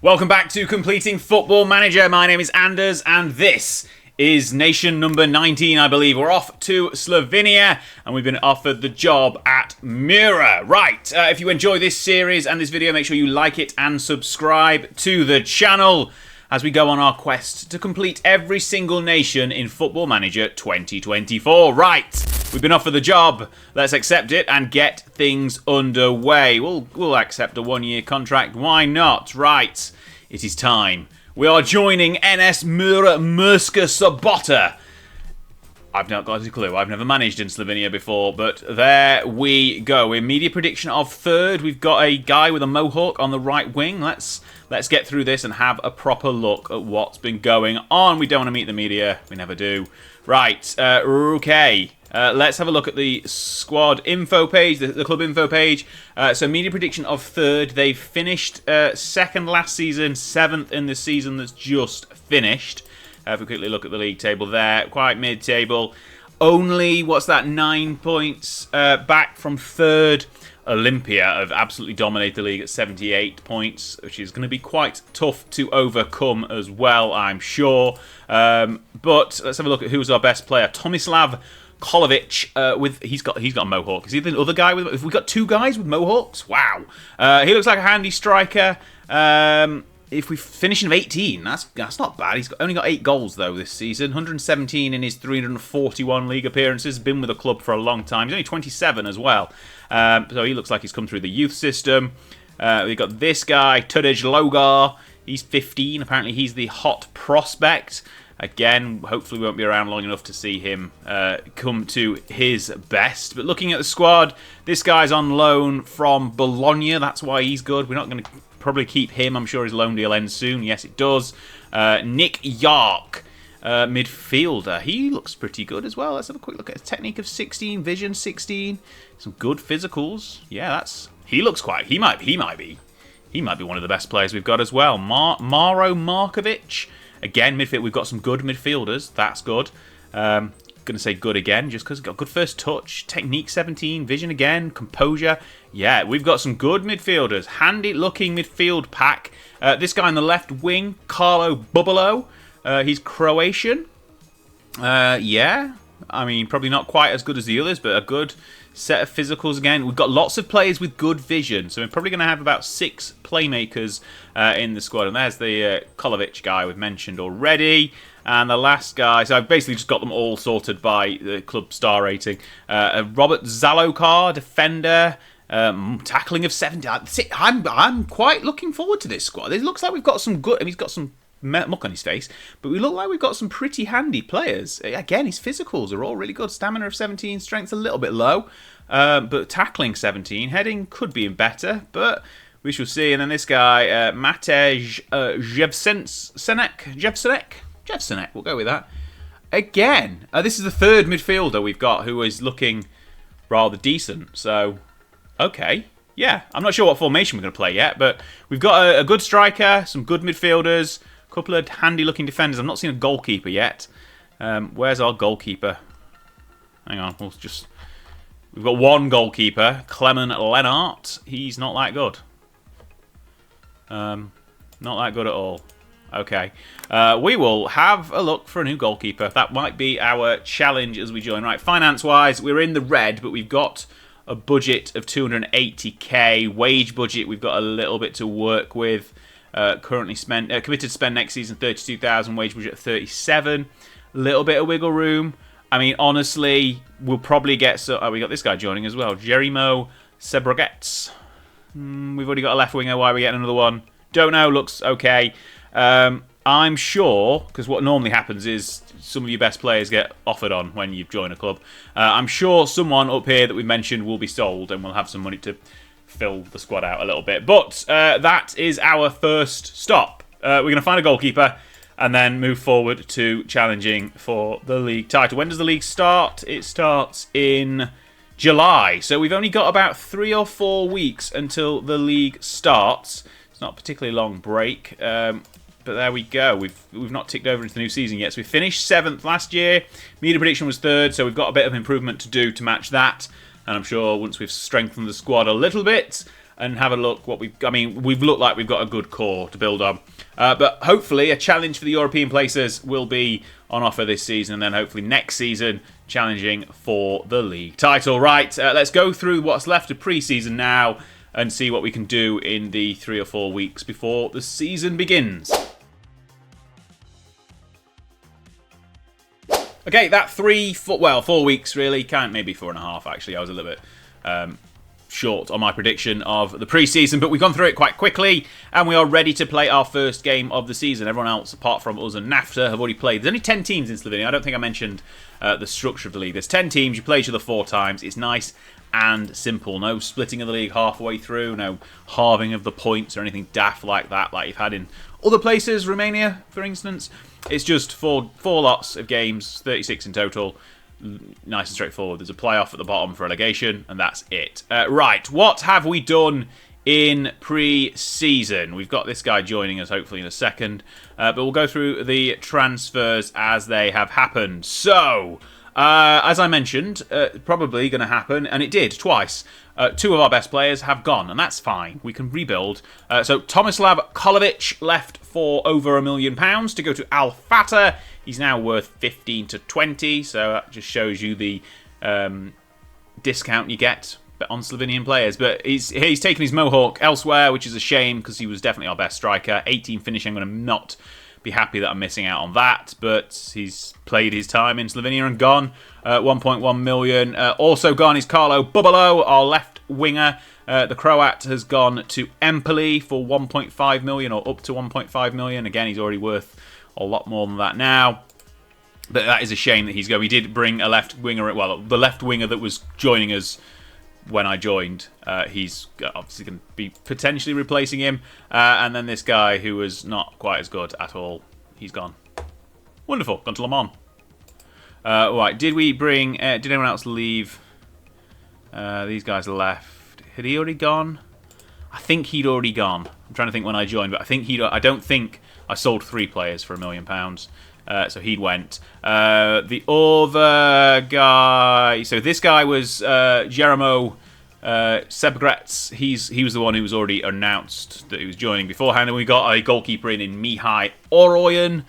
Welcome back to Completing Football Manager. My name is Anders, and this is nation number 19, I believe. We're off to Slovenia, and we've been offered the job at MURA. Right, if you enjoy this series and this video, make sure you like it and subscribe to the channel as we go on our quest to complete every single nation in Football Manager 2024. Right, we've been offered the job. Let's accept it and get things underway. We'll accept a one-year contract. Why not? Right, it is time. We are joining NS MURA Murska Sobota. I've not got a clue. I've never managed in Slovenia before, but there we go. Immediate prediction of third. We've got a guy with a mohawk on the right wing. Let's get through this and have a proper look at what's been going on. We don't want to meet the media. We never do. Right. Okay. Let's have a look at the squad info page, the club info page. So media prediction of third. They finished second last season, seventh in the season that's just finished. If we quickly look at the league table there, quite mid-table. Only, 9 points back from third. Olympia have absolutely dominated the league at 78 points, which is going to be quite tough to overcome as well, I'm sure. But let's have a look at who's our best player. Tomislav Kolovic, he's got a mohawk. Is he the other guy with? Have we got two guys with mohawks? Wow. He looks like a handy striker. If we finish in 18, that's not bad. He's only got 8 goals though this season. 117 in his 341 league appearances. Been with the club for a long time. He's only 27 as well. So he looks like he's come through the youth system. We've got this guy, Tudej Logar. He's 15. Apparently he's the hot prospect. Again, hopefully we won't be around long enough to see him come to his best. But looking at the squad, this guy's on loan from Bologna. That's why he's good. We're not going to probably keep him. I'm sure his loan deal ends soon. Yes, it does. Nick Yark, midfielder. He looks pretty good as well. Let's have a quick look at his technique of 16, vision 16. Some good physicals. Yeah, he looks quite. He might be one of the best players we've got as well. Maro Markovic. Again, midfield. We've got some good midfielders. That's good. Going to say good again, just because he's got good first touch. Technique 17. Vision again. Composure. Yeah, we've got some good midfielders. Handy-looking midfield pack. This guy on the left wing, Carlo Bubalo. He's Croatian. Yeah. I mean, probably not quite as good as the others, but a good set of physicals again. We've got lots of players with good vision, so we're probably going to have about 6 playmakers in the squad. And there's the Kolovic guy we've mentioned already. And the last guy, so I've basically just got them all sorted by the club star rating. Robert Zalokar, defender, tackling of 70. I'm quite looking forward to this squad. It looks like we've got some good. I mean, he's got some muck on his face, but we look like we've got some pretty handy players. Again, his physicals are all really good. Stamina of 17, strength's a little bit low, but tackling 17, heading could be better, but we shall see. And then this guy, Matej Jevsenek, we'll go with that. Again, this is the third midfielder we've got who is looking rather decent, so okay. Yeah, I'm not sure what formation we're going to play yet, but we've got a good striker, some good midfielders, a couple of handy-looking defenders. I've not seen a goalkeeper yet. Where's our goalkeeper? Hang on, we've got one goalkeeper, Clement Lennart. He's not that good. Not that good at all. Okay. We will have a look for a new goalkeeper. That might be our challenge as we join. Right, finance-wise, we're in the red, but we've got a budget of 280k. Wage budget, we've got a little bit to work with. Currently committed to spend next season 32,000. Wage budget of 37. Little bit of wiggle room. I mean, honestly, we'll probably get. We got this guy joining as well, Jerimo Sebrogets. We've already got a left winger. Why are we getting another one? Don't know. Looks okay. I'm sure, because what normally happens is some of your best players get offered on when you join a club. I'm sure someone up here that we mentioned will be sold and we'll have some money to fill the squad out a little bit. But that is our first stop. We're going to find a goalkeeper and then move forward to challenging for the league title. When does the league start? It starts in July. So we've only got about 3 or 4 weeks until the league starts. It's not a particularly long break. But there we go. We've not ticked over into the new season yet. So we finished 7th last year. Media prediction was 3rd, so we've got a bit of improvement to do to match that. And I'm sure once we've strengthened the squad a little bit, and have a look what we've... I mean, we've looked like we've got a good core to build on. But hopefully a challenge for the European places will be on offer this season, and then hopefully next season challenging for the league title. Right, let's go through what's left of pre-season now and see what we can do in the 3 or 4 weeks before the season begins. Okay, that 4 weeks really, maybe 4.5 actually. I was a little bit short on my prediction of the pre-season, but we've gone through it quite quickly, and we are ready to play our first game of the season. Everyone else, apart from us and NAFTA, have already played. There's only 10 teams in Slovenia. I don't think I mentioned the structure of the league. There's 10 teams, you play each other 4 times. It's nice and simple. No splitting of the league halfway through, no halving of the points or anything daft like that, like you've had in other places, Romania, for instance. It's just four lots of games, 36 in total. Nice and straightforward. There's a playoff at the bottom for relegation, and that's it. Right, what have we done in pre-season? We've got this guy joining us hopefully in a second, but we'll go through the transfers as they have happened. So, as I mentioned, probably going to happen, and it did twice. 2 of our best players have gone, and that's fine. We can rebuild. So Tomislav Kolovic left for over £1 million to go to Al Fatah. He's now worth 15 to 20, so that just shows you the discount you get on Slovenian players. But he's taken his mohawk elsewhere, which is a shame because he was definitely our best striker. 18 finishing. I'm going to not be happy that I'm missing out on that, but he's played his time in Slovenia and gone. 1.1 million. Also gone is Carlo Bubalo, our left winger. The Croat has gone to Empoli for 1.5 million, or up to 1.5 million. Again, he's already worth a lot more than that now. But that is a shame that he's going. We did bring a left winger, well, the left winger that was joining us when I joined. He's obviously going to be potentially replacing him. And then this guy who was not quite as good at all, he's gone. Wonderful, gone to Le Mans. Right, did we bring... did anyone else leave? These guys left. Had he already gone? I think he'd already gone. I'm trying to think when I joined, but I don't think I sold 3 players for £1 million. So he'd went. The other guy... So this guy was Jeremo Sebgrets. He was the one who was already announced that he was joining beforehand. And we got a goalkeeper in Mihai Oroyan.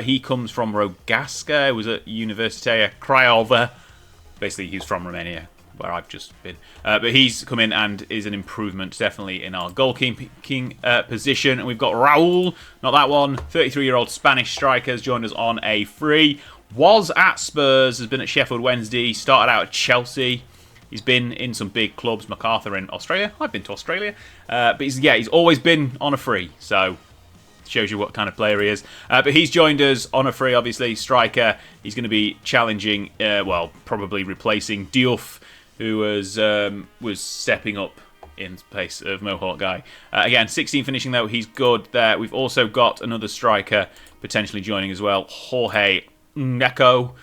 He comes from Rogaška. He was at Universitatea Craiova. Basically, he's from Romania, where I've just been. But he's come in and is an improvement, definitely, in our goalkeeping position. And we've got Raul, not that one, 33-year-old Spanish striker, has joined us on a free. Was at Spurs, has been at Sheffield Wednesday, started out at Chelsea. He's been in some big clubs, MacArthur in Australia. I've been to Australia. But he's always been on a free, so... shows you what kind of player he is. But he's joined us on a free, obviously, striker. He's going to be challenging, probably replacing Diouf, who was stepping up in place of Mohawk guy. Again, 16 finishing, though. He's good there. We've also got another striker potentially joining as well, Jorge Neco,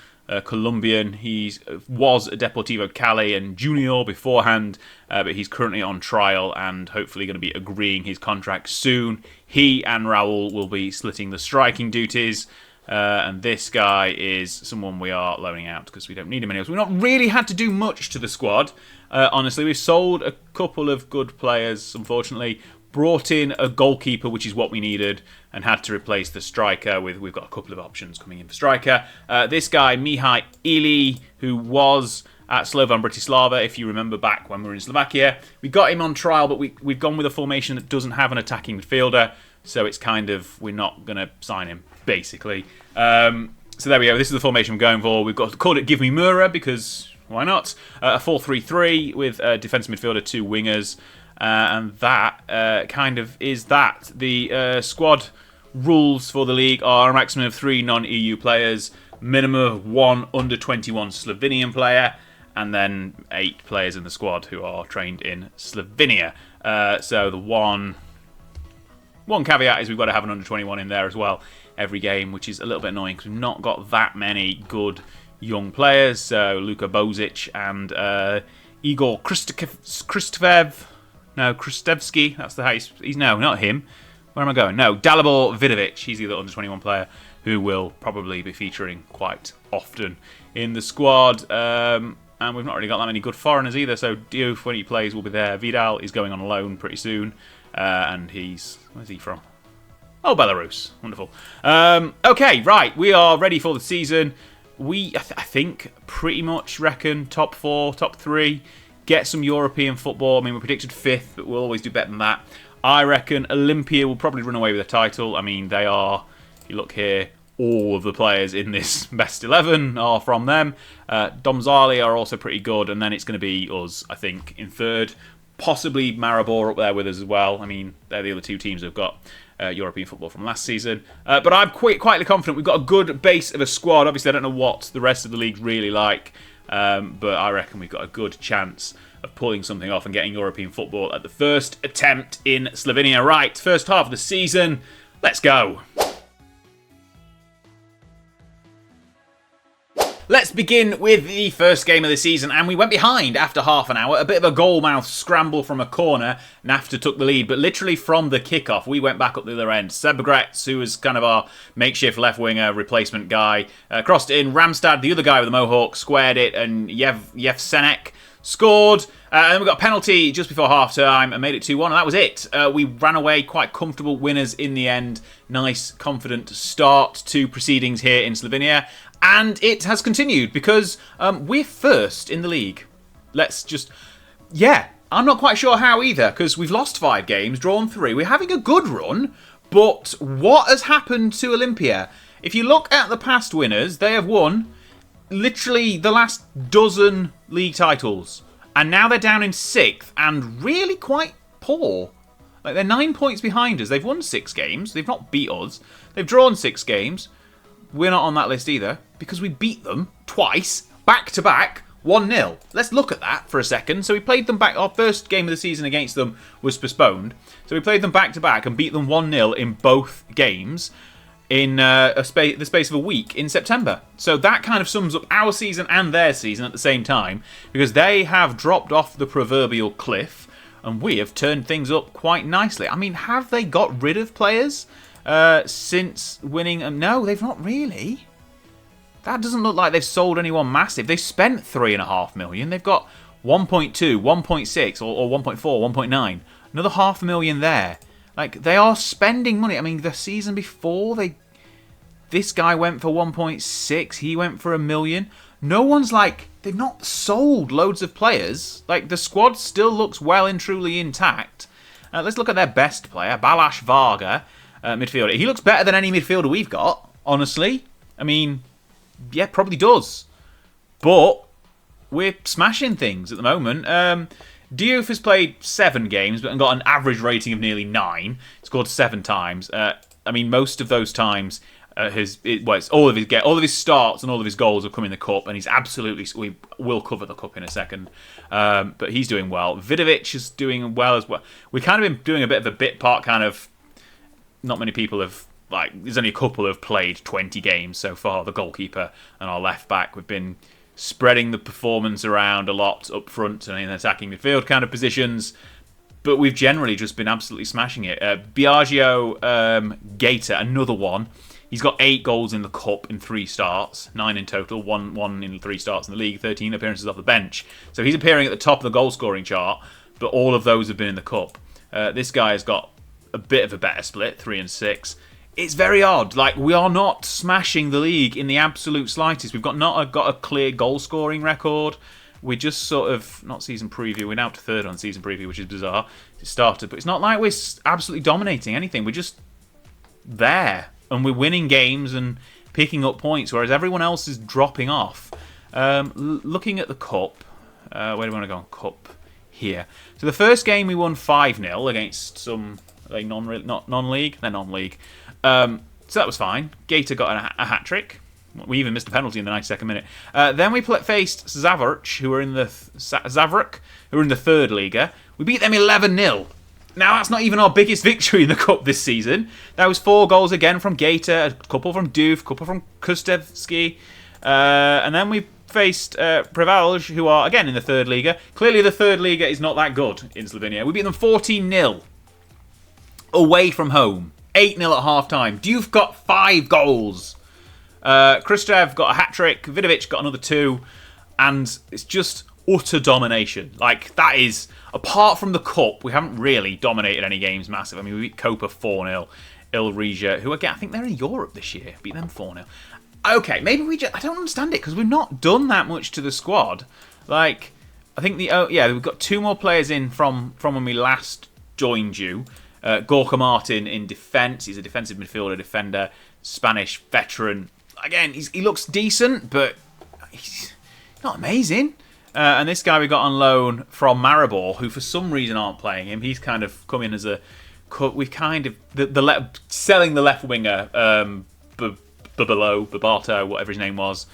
Colombian. He was at Deportivo Cali and Junior beforehand, but he's currently on trial and hopefully going to be agreeing his contract soon. He and Raul will be splitting the striking duties, and this guy is someone we are loaning out because we don't need him anymore. So we've not really had to do much to the squad. Honestly, we've sold a couple of good players, unfortunately. Brought in a goalkeeper, which is what we needed, and had to replace the striker with... We've got a couple of options coming in for striker. This guy, Mihai Ili, who was at Slovan Bratislava, if you remember back when we were in Slovakia. We got him on trial, but we've gone with a formation that doesn't have an attacking midfielder, so it's kind of... We're not going to sign him, basically. So there we go. This is the formation we're going for. We've called it Give Me MURA, because why not? A 4-3-3 with a defensive midfielder, 2 wingers. And that kind of is that. The squad rules for the league are a maximum of 3 non-EU players, minimum of 1 under-21 Slovenian player, and then 8 players in the squad who are trained in Slovenia. So the one caveat is we've got to have an under-21 in there as well every game, which is a little bit annoying because we've not got that many good young players. So Luka Bozic and Igor Kristovev. No, Kristevsky, that's the how he's no, not him. Where am I going? No, Dalibor Vidovic, he's the other under-21 player who will probably be featuring quite often in the squad. And we've not really got that many good foreigners either, so Diouf, when he plays, will be there. Vidal is going on loan pretty soon. And he's... Where's he from? Oh, Belarus. Wonderful. Okay, right. We are ready for the season. I think, pretty much reckon top 4, top 3. Get some European football. I mean, we predicted 5th, but we'll always do better than that. I reckon Olympia will probably run away with the title. I mean, they are... If you look here... All of the players in this best 11 are from them. Domzali are also pretty good, and then it's going to be us, I think, in 3rd. Possibly Maribor up there with us as well. I mean, they're the other 2 teams who've got European football from last season. But I'm quietly confident we've got a good base of a squad. Obviously, I don't know what the rest of the league really like, but I reckon we've got a good chance of pulling something off and getting European football at the first attempt in Slovenia. Right, first half of the season. Let's go. Let's begin with the first game of the season, and we went behind after half an hour. A bit of a goalmouth scramble from a corner. NAFTA took the lead, but literally from the kickoff, we went back up the other end. Sebagretz, who was kind of our makeshift left-winger replacement guy, crossed it in. Ramstad, the other guy with the mohawk, squared it, and Yevsenek scored. And then we got a penalty just before half-time and made it 2-1, and that was it. We ran away, quite comfortable winners in the end. Nice, confident start to proceedings here in Slovenia. And it has continued because we're first in the league. I'm not quite sure how either, because we've lost 5 games, drawn 3. We're having a good run, but what has happened to Olympia? If you look at the past winners, they have won literally the last dozen league titles. And now they're down in 6th and really quite poor. Like, they're 9 points behind us. They've won 6 games. They've not beat us. They've drawn 6 games. We're not on that list either, because we beat them twice, back-to-back, 1-0. Let's look at that for a second. So we played them back. Our first game of the season against them was postponed. So we played them back-to-back and beat them 1-0 in both games in the space of a week in September. So that kind of sums up our season and their season at the same time, because they have dropped off the proverbial cliff and we have turned things up quite nicely. I mean, have they got rid of players since winning? No, they've not really. That doesn't look like they've sold anyone massive. They've spent $3.5 million. They've got 1.2, 1.6, or 1.4, 1.9. Another $500,000 there. Like, they are spending money. I mean, the season before, this guy went for 1.6. He went for $1 million. No one's like, they've not sold loads of players. Like, the squad still looks well and truly intact. Let's look at their best player, Balázs Varga, midfielder. He looks better than any midfielder we've got, honestly. I mean, yeah, probably does. But we're smashing things at the moment. Diouf has played 7 games but got an average rating of nearly 9. Scored 7 times. I mean, most of those times, all of his starts and all of his goals have come in the cup, and he's absolutely. We will cover the cup in a second, but he's doing well. Vidovic is doing well as well. We kind of been doing a bit of a bit part kind of. Not many people have, there's only a couple who have played 20 games so far. The goalkeeper and our left back. We've been spreading the performance around a lot up front and in attacking midfield kind of positions. But we've generally just been absolutely smashing it. Biagio Gator, another one. He's got 8 goals in the cup in 3 starts. 9 in total, 1 in 3 starts in the league, 13 appearances off the bench. So he's appearing at the top of the goal-scoring chart, but all of those have been in the cup. This guy has got a bit of a better split, 3 and 6. It's very odd. Like, we are not smashing the league in the absolute slightest. We've not got a clear goal-scoring record. We're just sort of, not season preview, we're now to 3rd on season preview, which is bizarre. It started, but it's not like we're absolutely dominating anything. We're just there, and we're winning games and picking up points, whereas everyone else is dropping off. Looking at the cup, where do we want to go on cup? Here. So the first game we won 5-0 against some non-league. They're non-league. So that was fine. Gator got a hat-trick. We even missed a penalty in the 92nd minute. Then we faced Zavrč, who were in the 3rd Liga. We beat them 11-0. Now, that's not even our biggest victory in the cup this season. That was 4 goals again from Gator, a couple from Diouf, a couple from Kustevski. And then we faced Prevalj, who are, again, in the 3rd Liga. Clearly, the 3rd Liga is not that good in Slovenia. We beat them 14-0 away from home. 8-0 at half-time. Diouf got 5 goals. Kristev got a hat-trick. Vidovic got another 2. and it's just utter domination. Like, that is, apart from the Cup, we haven't really dominated any games massive. I mean, we beat Copa 4-0. Ilregia, who again, I think they're in Europe this year, beat them 4-0. Okay, maybe I don't understand it, because we've not done that much to the squad. Like, I think we've got 2 more players in from when we last joined you. Gorka Martin in defence. He's a defensive midfielder, defender, Spanish veteran. Again, he looks decent, but he's not amazing. And this guy we got on loan from Maribor, who for some reason aren't playing him. He's kind of come in as a... We've kind of... selling the left winger, Babato, whatever his name was.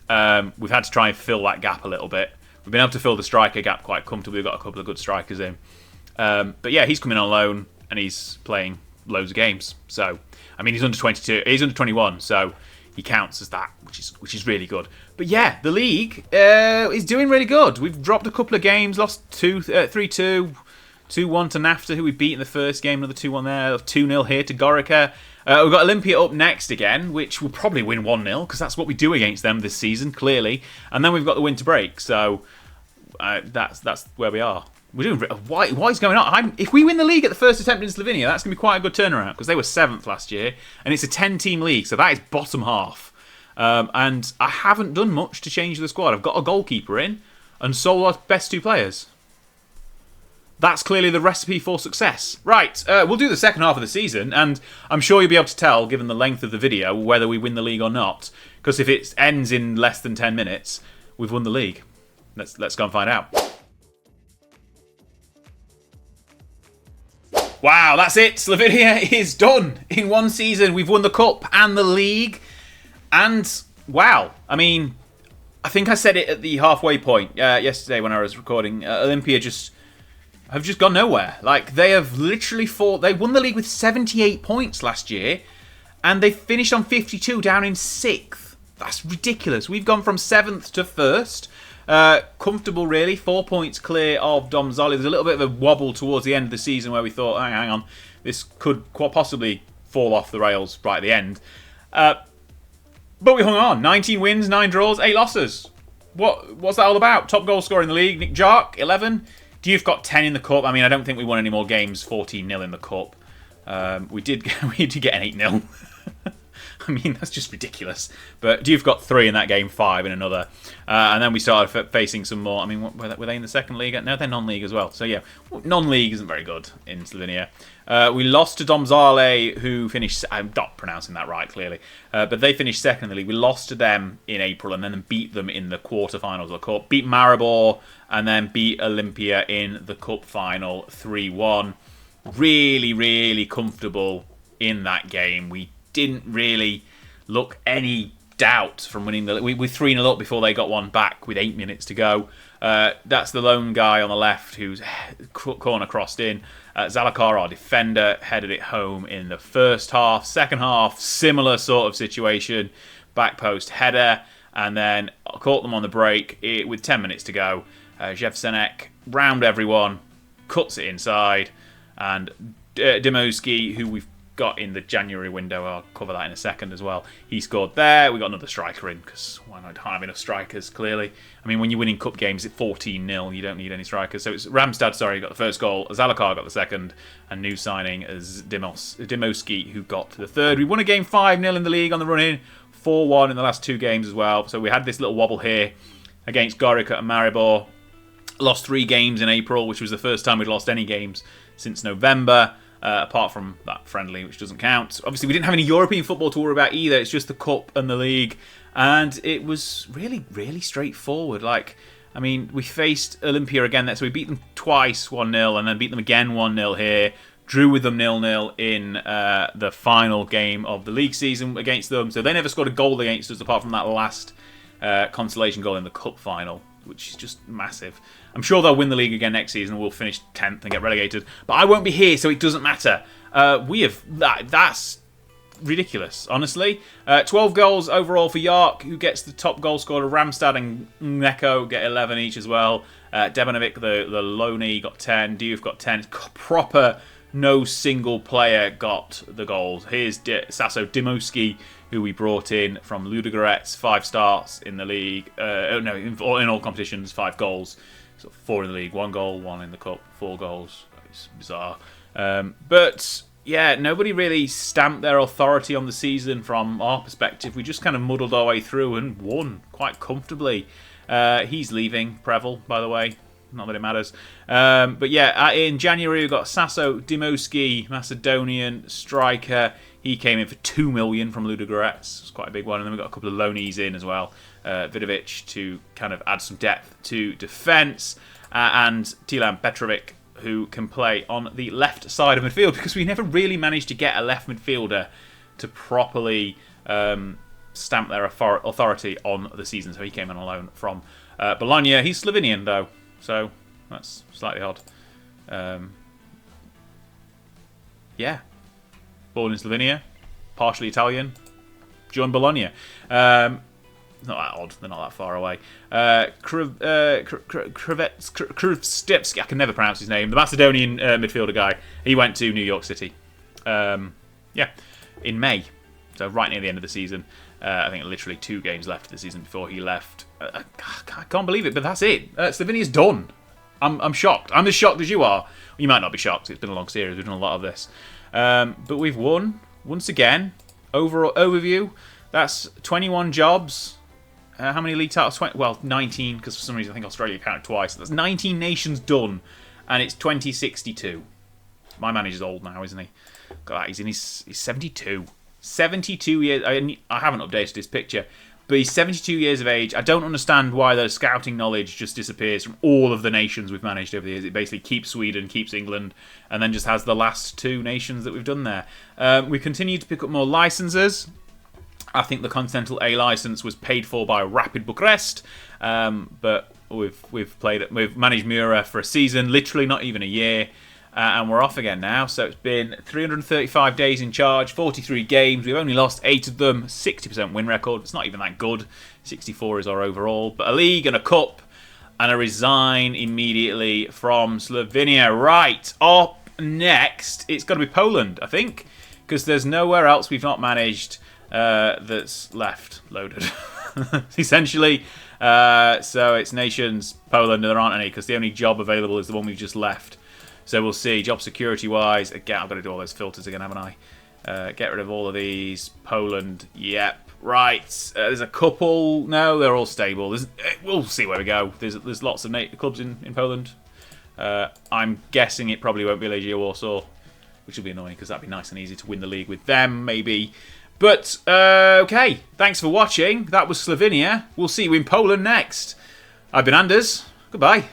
We've had to try and fill that gap a little bit. We've been able to fill the striker gap quite comfortably. We've got a couple of good strikers in. But yeah, he's coming on loan and he's playing loads of games. So, I mean, he's under 22. He's under 21, so he counts as that, which is really good. But yeah, the league is doing really good. We've dropped a couple of games, lost 3-2, 2-1 to NAFTA, who we beat in the first game, another 2-1 there, 2-0 here to Gorica. We've got Olympia up next again, which will probably win 1-0, because that's what we do against them this season, clearly. And then we've got the winter break, so that's where we are. We're doing... What is going on? If we win the league at the first attempt in Slovenia, that's going to be quite a good turnaround, because they were 7th last year, and it's a 10-team league, so that is bottom half. And I haven't done much to change the squad. I've got a goalkeeper in, and sold our best 2 players. That's clearly the recipe for success. Right, we'll do the second half of the season, and I'm sure you'll be able to tell, given the length of the video, whether we win the league or not. Because if it ends in less than 10 minutes, we've won the league. Let's go and find out. Wow, that's it. Slovenia is done. In one season, we've won the Cup and the league. And, wow, I mean, I think I said it at the halfway point yesterday when I was recording. Olympia have just gone nowhere. Like, they have literally they won the league with 78 points last year, and they finished on 52, down in 6th. That's ridiculous. We've gone from 7th to 1st. Comfortable, really. 4 points clear of Domzali. There's a little bit of a wobble towards the end of the season where we thought, hang on, this could quite possibly fall off the rails right at the end. But we hung on. 19 wins, 9 draws, 8 losses. What's that all about? Top goal scorer in the league, Nick Jark, 11. Diouf got 10 in the Cup. I mean, I don't think we won any more games, 14-0 in the Cup. We did get an 8-0. I mean, that's just ridiculous. But Diouf got 3 in that game, 5 in another. And then we started facing some more. I mean, were they in the second league? No, they're non-league as well. So yeah, non-league isn't very good in Slovenia. We lost to Domzale, who finished... I'm not pronouncing that right, clearly. But they finished second in the league. We lost to them in April and then beat them in the quarterfinals of the Cup. Beat Maribor and then beat Olympia in the Cup final 3-1. Really, really comfortable in that game. We didn't really look any doubt from winning the... We were 3-0 up before they got one back with 8 minutes to go. That's the lone guy on the left who's corner crossed in. Zalakar, our defender, headed it home in the first half. Second half, similar sort of situation. Back post header, and then caught them on the break with 10 minutes to go. Jevsenek round everyone, cuts it inside, and Dimoski, who we've got in the January window, I'll cover that in a second as well, he scored there. We got another striker in, because why not have enough strikers, clearly. I mean, when you're winning cup games at 14-0, you don't need any strikers. So it's Ramstad, got the first goal, Zalakar got the second, and new signing as Dimoski, who got the third. We won a game 5-0 in the league on the run-in, 4-1 in the last 2 games as well. So we had this little wobble here against Gorica and Maribor. Lost 3 games in April, which was the first time we'd lost any games since November. Apart from that friendly, which doesn't count. Obviously, we didn't have any European football to worry about either. It's just the Cup and the League. And it was really, really straightforward. Like, I mean, we faced Olympia again there. So we beat them twice 1-0 and then beat them again 1-0 here. Drew with them 0-0 in the final game of the league season against them. So they never scored a goal against us apart from that last consolation goal in the Cup final, which is just massive. I'm sure they'll win the league again next season. We'll finish 10th and get relegated. But I won't be here, so it doesn't matter. That's ridiculous, honestly. 12 goals overall for Yark, who gets the top goal scorer. Ramstad and Neko get 11 each as well. Debanovic, the loanee, got 10. Diouf got 10. Proper no single player got the goals. Here's Saso Dimoski, who we brought in from Ludogorets, 5 starts in the league. In all competitions, 5 goals. So 4 in the league, 1 goal, 1 in the cup, 4 goals. It's bizarre. But yeah, nobody really stamped their authority on the season from our perspective. We just kind of muddled our way through and won quite comfortably. He's leaving, Prevel, by the way. Not that it matters. But yeah, in January we got Saso Dimoski, Macedonian striker. He came in for 2 million from Ludogorets. It's quite a big one. And then we got a couple of loanees in as well. Vidovic to kind of add some depth to defence. And Tilan Petrovic, who can play on the left side of midfield, because we never really managed to get a left midfielder to properly stamp their authority on the season. So he came in on loan from Bologna. He's Slovenian, though. So that's slightly odd. Yeah. Born in Slovenia, partially Italian, joined Bologna. Not that odd, they're not that far away. Krivstepski, I can never pronounce his name, the Macedonian midfielder guy, he went to New York City. Yeah, in May, so right near the end of the season. I think literally 2 games left of the season before he left. I can't believe it, but that's it. Slovenia's done. I'm shocked. I'm as shocked as you are. You might not be shocked. It's been a long series. We've done a lot of this. But we've won once again. Overall overview. That's 21 jobs. How many league titles? 20, well, 19, because for some reason I think Australia counted twice. That's 19 nations done, and it's 2062. My manager's old now, isn't he? God, he's in he's 72. 72 years. I haven't updated his picture, but he's 72 years of age. I don't understand why the scouting knowledge just disappears from all of the nations we've managed over the years. It basically keeps Sweden, keeps England, and then just has the last 2 nations that we've done there. We continue to pick up more licenses. I think the Continental A license was paid for by Rapid Bucharest, but we've managed MURA for a season, literally not even a year. And we're off again now. So it's been 335 days in charge, 43 games. We've only lost 8 of them, 60% win record. It's not even that good. 64 is our overall. But a league and a cup, and a resign immediately from Slovenia. Right, up next, it's got to be Poland, I think, because there's nowhere else we've not managed that's left loaded. Essentially. So it's nations, Poland, and there aren't any, because the only job available is the one we've just left. So we'll see. Job security wise, again, I've got to do all those filters again, haven't I? Get rid of all of these. Poland, yep. Right. There's a couple. No, they're all stable. We'll see where we go. There's lots of clubs in Poland. I'm guessing it probably won't be Legia Warsaw, which will be annoying because that'd be nice and easy to win the league with them, maybe. But, okay. Thanks for watching. That was Slovenia. We'll see you in Poland next. I've been Anders. Goodbye.